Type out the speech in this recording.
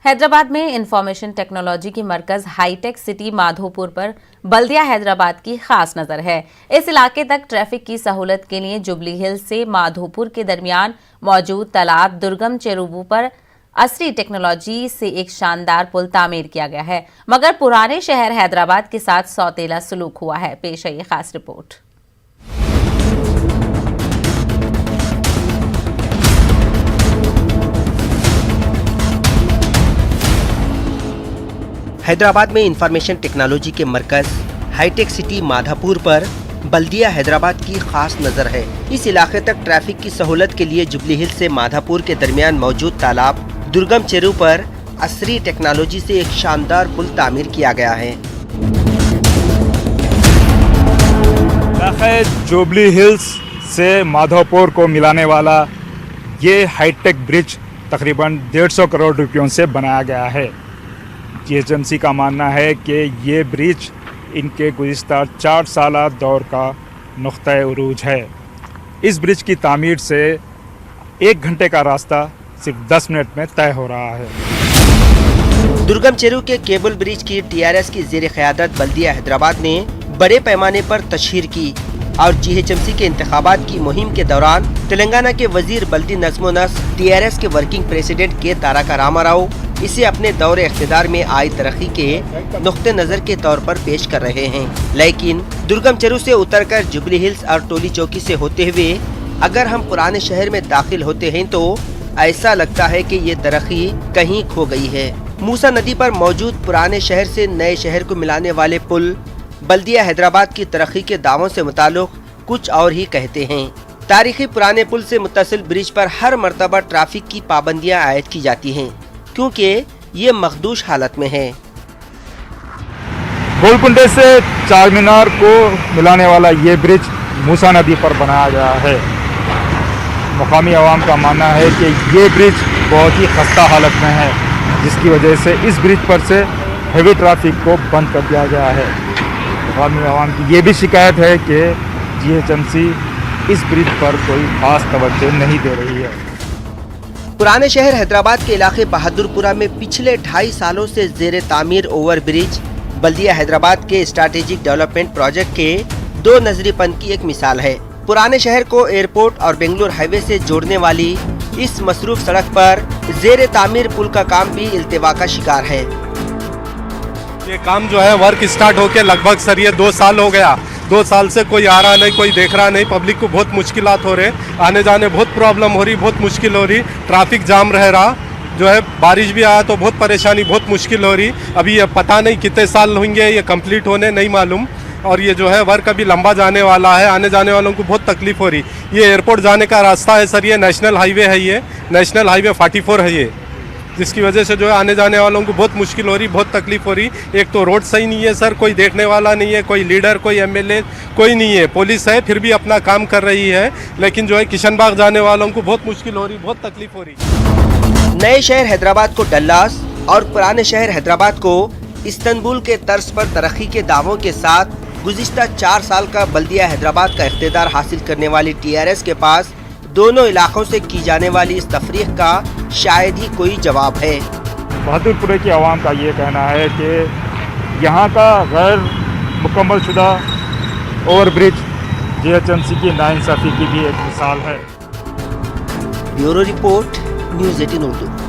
हैदराबाद में information technology की मरकज hi tech city Madhopur पर बल्दिया हैदराबाद की खास नजर है। इस इलाके तक ट्रैफिक की सहूलत के लिए जुबली हिल्स से माधोपुर के दरमियान मौजूद तालाब दुर्गम चेरुबू पर असरी टेक्नोलॉजी से एक शानदार पुल तामीर किया गया है, मगर पुराने शहर हैदराबाद के साथ सौतेला सलूक हुआ है। पेश है ये खास रिपोर्ट। हैदराबाद में इंफॉर्मेशन टेक्नोलॉजी के मरकज हाईटेक सिटी माधापुर पर बल्दिया हैदराबाद की खास नजर है। इस इलाके तक ट्रैफिक की सहूलत के लिए जुबली हिल्स से माधापुर के दरमियान मौजूद तालाब दुर्गम चेरू पर असरी टेक्नोलॉजी से एक शानदार पुल तामीर किया गया है। जुबली हिल्स से माधोपुर को मिलाने वाला ये हाईटेक ब्रिज तकरीबन 150 करोड़ रुपयों से बनाया गया है। जीएचएमसी का मानना है कि ये ब्रिज इनके गुज़िश्ता 4 साला दौर का नुक्ता उरूज है। इस ब्रिज की तामीर से 1 घंटे का रास्ता सिर्फ 10 मिनट में तय हो रहा है। दुर्गम चेरू के केबल ब्रिज की टीआरएस की ज़ेर क़यादत बल्दिया हैदराबाद ने बड़े पैमाने पर तशहीर की और जीएचएमसी के इंतखाबात की मुहिम के दौरान तेलंगाना के वजीर बल्दी नज़्म नस्क टीआरएस के वर्किंग प्रेसिडेंट के तारका रामाराव इसे अपने दौरे इख्तिदार में आई तरक्की के नुक्ते नज़र के तौर पर पेश कर रहे हैं। लेकिन दुर्गम चेरू से उतरकर जुबली हिल्स और टोली चौकी से होते हुए अगर हम पुराने शहर में दाखिल होते हैं तो ऐसा लगता है कि ये तरक्की कहीं खो गई है। मूसा नदी पर मौजूद पुराने शहर से नए शहर को मिलाने वाले पुल बल्दिया हैदराबाद की तरक्की के दावों से मुताल्लिक कुछ और ही कहते हैं। तारीखी पुराने पुल से मुत्तसिल ब्रिज पर हर मर्तबा ट्रैफिक की पाबंदियां आयद की जाती हैं, क्योंकि ये मखदूश हालत में है। गोलकुंडे से चार मीनार को मिलाने वाला ये ब्रिज मूसा नदी पर बनाया गया है। मुकामी अवाम का मानना है कि ये ब्रिज बहुत ही खस्ता हालत में है, जिसकी वजह से इस ब्रिज पर से हेवी ट्रैफिक को बंद कर दिया गया है। मुकामी अवाम की ये भी शिकायत है कि जीएचएमसी इस ब्रिज पर कोई खास तवज्जो नहीं दे रही है। पुराने शहर हैदराबाद के इलाके बहादुरपुरा में पिछले 2.5 सालों से ज़ेरे तामीर ओवर ब्रिज बल्दिया हैदराबाद के स्ट्रैटेजिक डेवलपमेंट प्रोजेक्ट के 2 नजरीपन की एक मिसाल है। पुराने शहर को एयरपोर्ट और बेंगलुरु हाईवे से जोड़ने वाली इस मसरूफ सड़क पर ज़ेरे तामीर पुल का काम भी इल्तिवा का शिकार है। ये काम जो है वर्क स्टार्ट होके लगभग सर ये 2 साल हो गया। 2 साल से कोई आ रहा नहीं, कोई देख रहा नहीं। पब्लिक को बहुत मुश्किलात हो रहे, आने जाने बहुत प्रॉब्लम हो रही, बहुत मुश्किल हो रही। ट्रैफिक जाम रह रहा जो है, बारिश भी आया तो बहुत परेशानी, बहुत मुश्किल हो रही। अभी ये पता नहीं कितने साल होंगे ये कंप्लीट होने, नहीं मालूम। और ये जो है वर्क अभी लंबा जाने वाला है, आने जाने वालों को बहुत तकलीफ हो रही। ये एयरपोर्ट जाने का रास्ता है सर, ये नेशनल हाईवे है, ये नेशनल हाईवे 44 है ये, जिसकी वजह से जो है आने जाने वालों को बहुत मुश्किल हो रही, बहुत तकलीफ हो रही। एक तो रोड सही नहीं है सर, कोई देखने वाला नहीं है, कोई लीडर, कोई एमएलए, कोई नहीं है। पुलिस है फिर भी अपना काम कर रही है, लेकिन जो है किशन बाग जाने वालों को बहुत मुश्किल हो रही, बहुत तकलीफ हो रही। नए शहर हैदराबाद को डल्लास और पुराने शहर हैदराबाद को इस्तांबुल के तर्ज पर तरक्की के दावों के साथ गुज़िश्ता 4 साल का बल्दिया हैदराबाद का इख्तिदार हासिल करने वाली टीआरएस के पास दोनों इलाकों से की जाने वाली इस तफरीक का शायद ही कोई जवाब है। बहादुरपुरे की आवाम का ये कहना है कि यहाँ का गैर मुकम्मल शुदा ओवर ब्रिज जीएचएमसी की नाइंसाफ़ी की भी एक मिसाल है। Bureau report, news 18 Urdu.